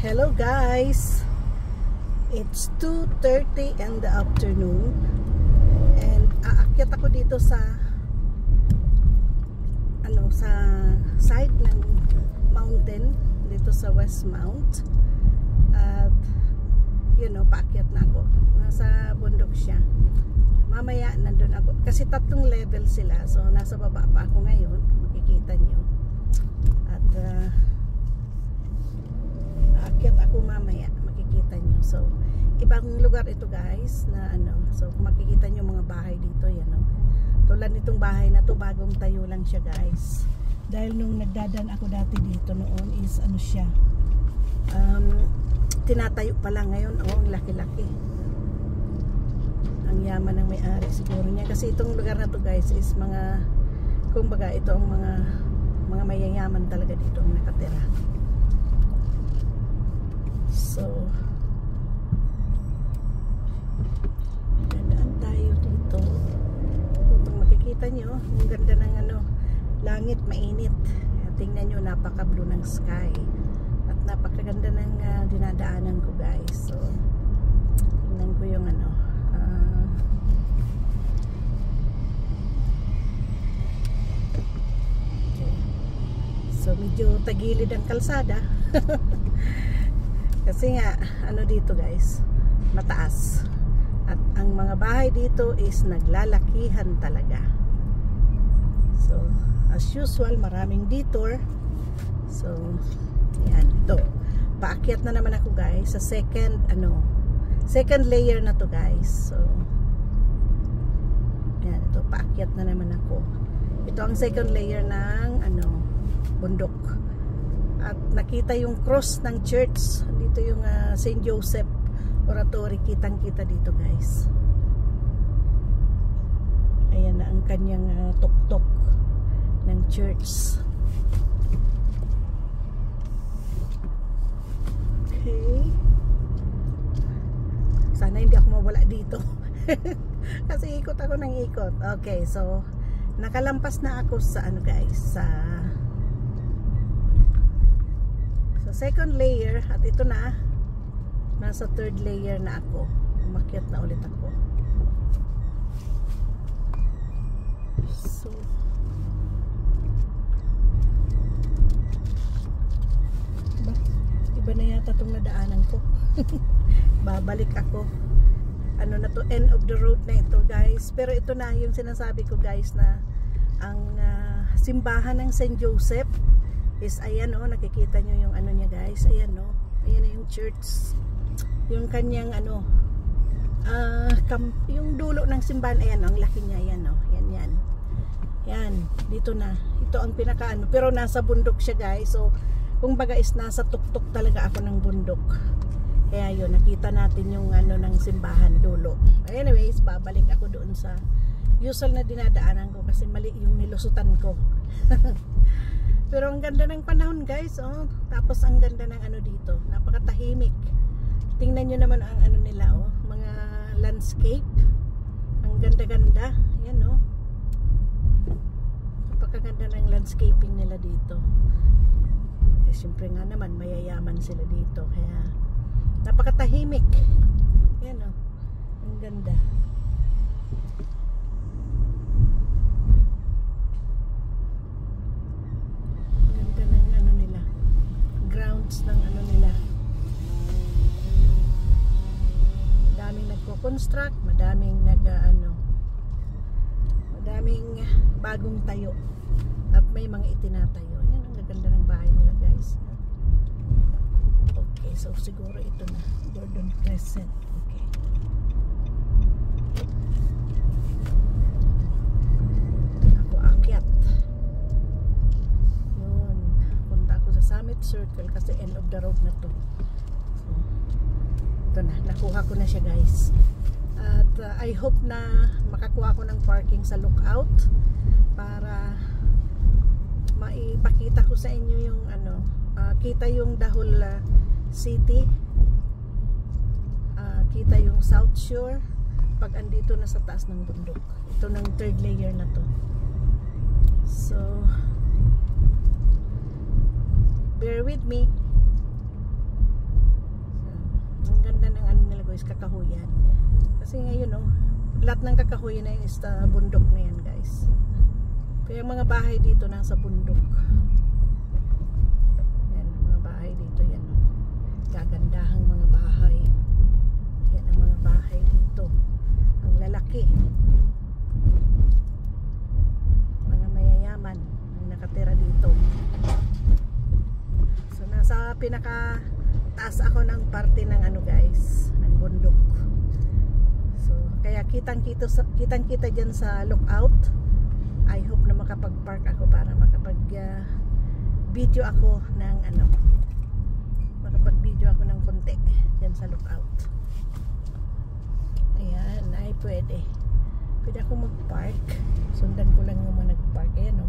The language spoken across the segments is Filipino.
Hello guys, it's 2:30 in the afternoon and aakyat ako dito sa side ng mountain dito sa Westmount at paakyat na ako. Nasa bundok siya. Mamaya nandun ako kasi 3 level sila, so nasa baba pa ako ngayon, makikita nyo. At aakyat ako mamaya, makikita nyo. So ibang lugar ito guys na so kung makikita nyo mga bahay dito, yan tulad nitong bahay na to, bagong tayo lang siya guys. Dahil nung nagdadan ako dati dito noon is siya, tinatayo pa lang. Ngayon ang laki-laki, ang yaman ng may-ari siguro niya, kasi itong lugar na to guys is mga, kumbaga ito ang mga mayayaman talaga dito ang nakatira. So dadaan tayo dito. Kung makikita nyo, ang ganda ng langit, mainit. Tingnan nyo, napaka-blue ng sky at napakaganda ng dinadaanan ko guys. So tingnan ko yung okay. So medyo tagilid ang kalsada kasi nga dito guys, mataas at ang mga bahay dito is naglalakihan talaga. So as usual, maraming detour. So yan, ito paakyat na naman ako guys sa second layer na to guys. So yan, ito paakyat na naman ako. Ito ang second layer ng bundok. At nakita yung cross ng church dito, yung St. Joseph Oratory, kitang kita dito guys. Ayan na ang kanyang tuktok ng church. Okay, sana hindi ako mawala dito kasi ikot ako ng ikot. Okay, so nakalampas na ako sa guys, sa second layer, at ito na, nasa third layer na ako. Umakyat na ulit ako. So iba na yata itong nadaanan ko. Babalik ako. Na to, end of the road na ito guys. Pero ito na yung sinasabi ko guys, na ang simbahan ng St. Joseph is ayan nakikita nyo yung niya guys. Ayan ayan na yung church, yung kanyang yung dulo ng simbahan. Ayan ang laki niya. Ayan yan, dito na. Ito ang pinaka pero nasa bundok siya guys. So kung baga is nasa tuktok talaga ako ng bundok. Kaya yun, nakita natin yung ng simbahan dulo. Anyways, babalik ako doon sa usual na dinadaanan ko kasi mali yung nilusutan ko. Pero ang ganda ng panahon guys, tapos ang ganda ng dito, napakatahimik. Tingnan nyo naman ang nila, mga landscape. Ang ganda-ganda. Yan napakaganda ng landscaping nila dito. Siyempre nga naman, mayayaman sila dito, kaya napakatahimik. Yan ang ganda. Ganda ng nila, grounds ng nila. Madaming nagko-construct, madaming madaming bagong tayo at may mga itinatayo. Yan ang gaganda ng bahay nila guys. Okay, so siguro ito na, Gordon Crescent. Okay, ito na ako akyat. Yun, punta ako sa Summit Circle kasi end of the road na to. So ito na, nakuha ko na siya guys. At I hope na makakuha ko ng parking sa lookout para maipakita ko sa inyo yung kita yung Dahol City, kita yung South Shore pag andito na sa taas ng bundok. Ito ng third layer na to. So bear with me. is kakahuyan. Kasi ngayon lahat ng kakahuyan na yun is bundok na yan guys. Kaya mga bahay dito nasa bundok. Yan, mga bahay dito yan. Gagandahang mga bahay. Yan ang mga bahay dito. Ang lalaki. Mga mayayaman ang nakatira dito. So nasa pinaka taas ako ng parte ng guys, ng bundok. So kaya kitang-kita diyan sa lookout. I hope na makapag-park ako para makapag-video ako ng makapag-video ako ng konti diyan sa lookout. Ayan, ay pwede ako mag-park. Sundan ko lang yung mga nag-park. Ayan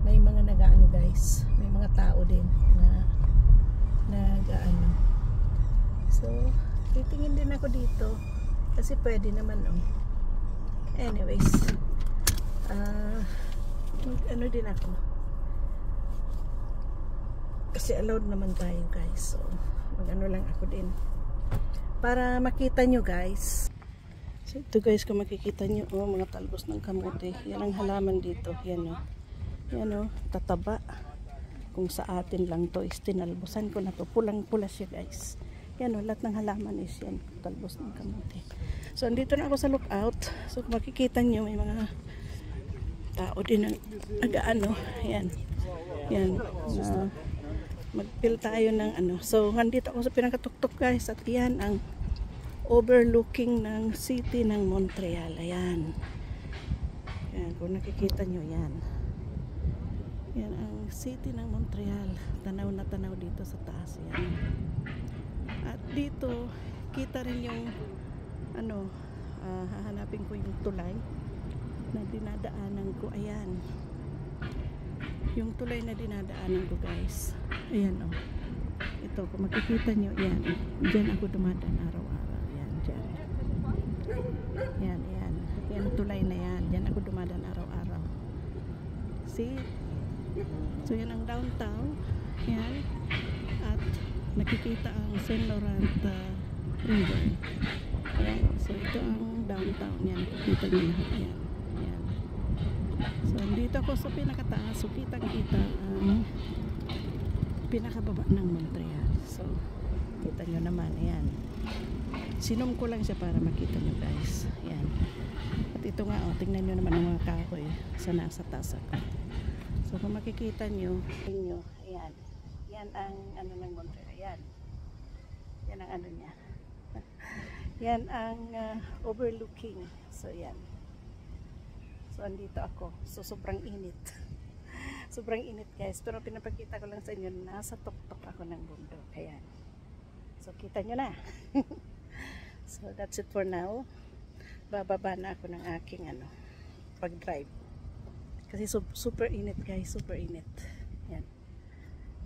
may mga nag-aano guys, may mga tao din na nag-aano. So titingin din ako dito kasi pwede naman anyways din ako kasi allowed naman tayo guys. So lang ako din para makita nyo guys. So ito guys, kung makikita nyo mga talbos ng kamote, yan ang halaman dito. Yan tataba. Kung sa atin lang to is tinalbosan ko na to, pulang pula siya guys. Yan lahat ng halaman is yan talbos ng kamote. So andito na ako sa lookout. So kung makikita nyo may mga tao din nag-aano. Yan mag-fill tayo ng So andito ako sa pinakatuktok guys, at yan ang overlooking ng city ng Montreal. Ayan, kung nakikita nyo yan ang city ng Montreal. Tanaw na tanaw dito sa taas yan. At dito kita rin yung hahanapin ko yung tulay na dinadaanan ko. Ayan yung tulay na dinadaanan ko guys. Ayan ito kung makikita nyo yan, dyan ako dumadaan araw-araw. Yan tulay na yan, dyan ako dumadaan araw-araw. See? So yan ang downtown. Yan. At nakikita ang Saint Laurent River. Ayan. So ito ang downtown. Yan. Nakikita nyo lahat yan. Yan. So dito ako sa pinakataas. So kitang-kita ang pinakababa ng Montreal. So kita nyo naman. Ayan. Sinom ko lang siya para makita nyo guys. Yan. At ito nga tingnan nyo naman ang mga kahoy sa nasa taas ako. So kung makikita nyo, ayan. Yan ang ng Montreal. Ayan. Yan ang niya. Yan ang overlooking. So yan. So andito ako. So sobrang init. Sobrang init guys. Pero pinapakita ko lang sa inyo, nasa tuktok ako ng bundok. Ayan. So kita nyo na. So that's it for now. Bababa na ako ng aking pag-drive. Kasi super init guys, super init.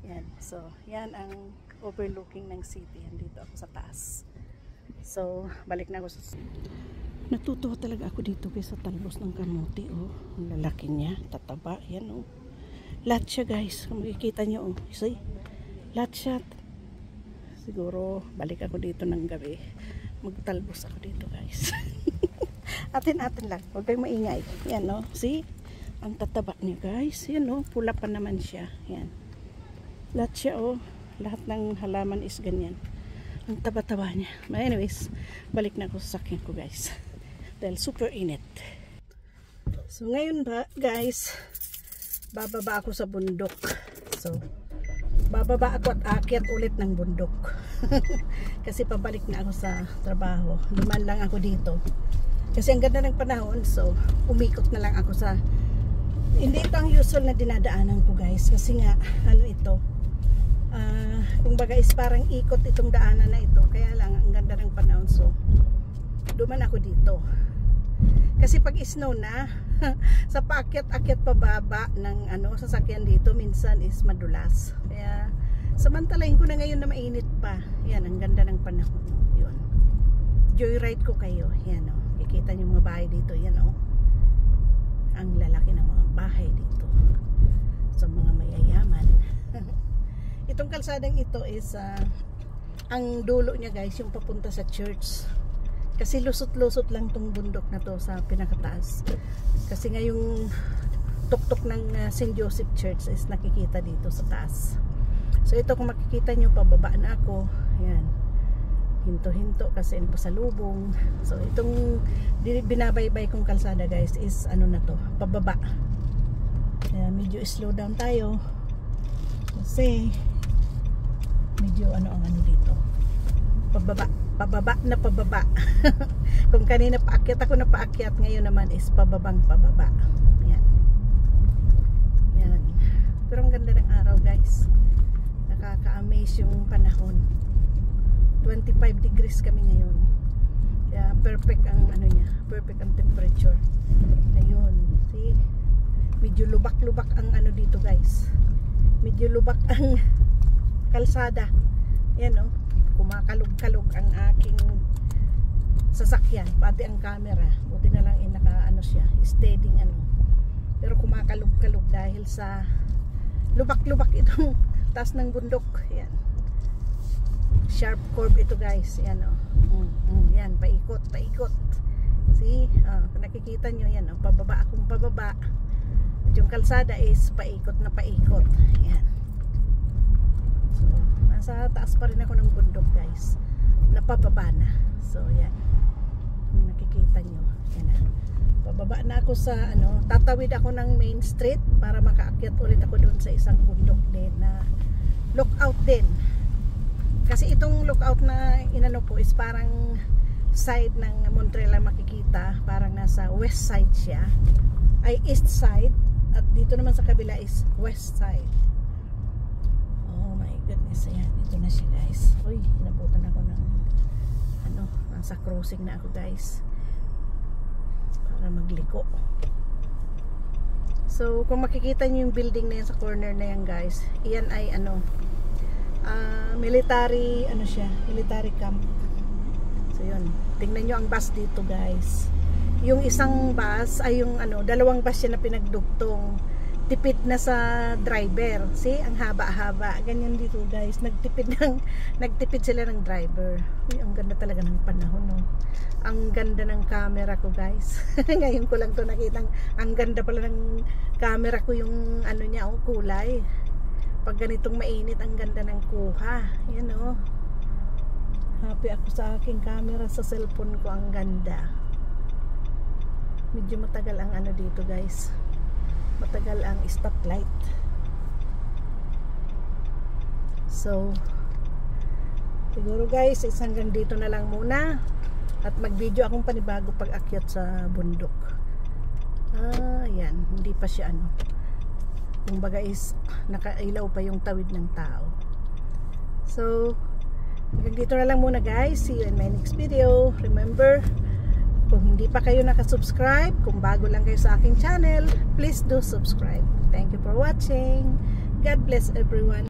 Yan. So yan ang overlooking ng city. Andito ako sa taas. So balik na ako sa... Natutuwa talaga ako dito kaysa talbos ng kamote. Ang lalaki niya, tataba. Yan lahat siya guys, kung makikita nyo see? Lahat siya. Siguro balik ako dito ng gabi, magtalbos ako dito guys. atin lang, huwag kayong maingay. Yan see? Ang tataba niya guys. Yan pula pa naman siya. Yan. Lahat siya lahat ng halaman is ganyan. Ang taba-taba niya. But anyways, balik na ako sa sakyan ko guys. Dahil super init. So ngayon guys, bababa ako sa bundok. So bababa ako at aakyat ulit ng bundok. Kasi pabalik na ako sa trabaho. Duman lang ako dito. Kasi ang ganda ng panahon, so umikot na lang ako sa... Hindi ito ang usual na dinadaanan ko guys. Kasi nga, ito. Kung baga is parang ikot itong daanan na ito. Kaya lang, ang ganda ng panahon. So, duman ako dito. Kasi pag snow na, sa paakyat-akyat pababa ng sasakyan dito, minsan is madulas. Kaya, samantalahin ko na ngayon na mainit pa. Yan, ang ganda ng panahon. Yun. Joyride ko kayo. Yan Kikita niyo mga bahay dito. Yan ang lalaki ng mga bahay dito. So, mga mayayaman. Itong kalsadang ito is ang dulo niya guys yung papunta sa church. Kasi lusot-lusot lang tong bundok na to sa pinakataas. Kasi nga yung tuktok ng St. Joseph Church is nakikita dito sa taas. So ito kung makikita nyo, pababa na ako. Ayan. Hinto-hinto kasi pasalubong. So itong binabaybay kong kalsada guys is ano na to, pababa. Ayan, medyo slow down tayo. Kasi medyo ano ang ano dito. Pababa na pababa. Kung kanina paakyat ako na paakyat, ngayon naman is pababang pababa. Yan. Yan. Pero ang ganda ng araw guys. Nakaka-amaze yung panahon. 25 degrees kami ngayon. Kaya perfect ang ano niya, perfect ang temperature. Ayun, see? Medyo lubak-lubak ang ano dito guys. Medyo lubak ang kalsada. Yan oh. Kumakalog-kalog ang aking sasakyan, pati ang camera. Buti na lang naka ano siya, steady ano. Pero kumakalog-kalog dahil sa lubak-lubak itong taas ng bundok. Yan. Sharp curve ito guys. Yan oh. Yan, paikot. See? Kung nakikita nyo yan oh, pababa akong pababa. At yung kalsada is paikot na paikot. Yan. So, nasa taas pa rin ako ng bundok guys. Napababa na. So yan. Kung nakikita nyo, yan na. Pababa na ako sa ano, tatawid ako ng main street para makaakyat ulit ako doon sa isang bundok din na lookout din. Kasi itong lookout na inano ko is parang side ng Montreal ang makikita, parang nasa west side siya. Ay east side at dito naman sa kabila is west side. Oh my goodness, ayan, ito na siya guys. Uy, inabutan ako ng ano, nasa crossing na ako guys para magliko. So kung makikita nyo yung building na yan sa corner na yan guys, iyan ay ano, military ano siya, military camp. So yun, tingnan nyo ang bus dito guys. Yung isang bus ay yung ano, dalawang bus siya na pinagdugtong. Tipid na sa driver. See, ang haba-haba. Ganyan dito guys. Nagtipid sila ng driver. Uy, ang ganda talaga ng panahon, no? Ang ganda ng camera ko guys. Ngayon ko lang to nakitang ang ganda pala ng camera ko, yung ano niya, oh, kulay. Pag ganitong mainit, ang ganda ng kuha. Yan oh. Happy ako sa aking camera sa cellphone ko. Ang ganda. Medyo matagal ang ano dito guys. Matagal ang stoplight. So siguro guys is hanggang dito na lang muna. At mag video akong panibago pag akyat sa bundok. Yan, hindi pa siya ano, kumbaga is nakailaw pa yung tawid ng tao. So hanggang dito na lang muna guys. See you in my next video. Remember, kung hindi pa kayo nakasubscribe, kung bago lang kayo sa aking channel, please do subscribe. Thank you for watching. God bless everyone.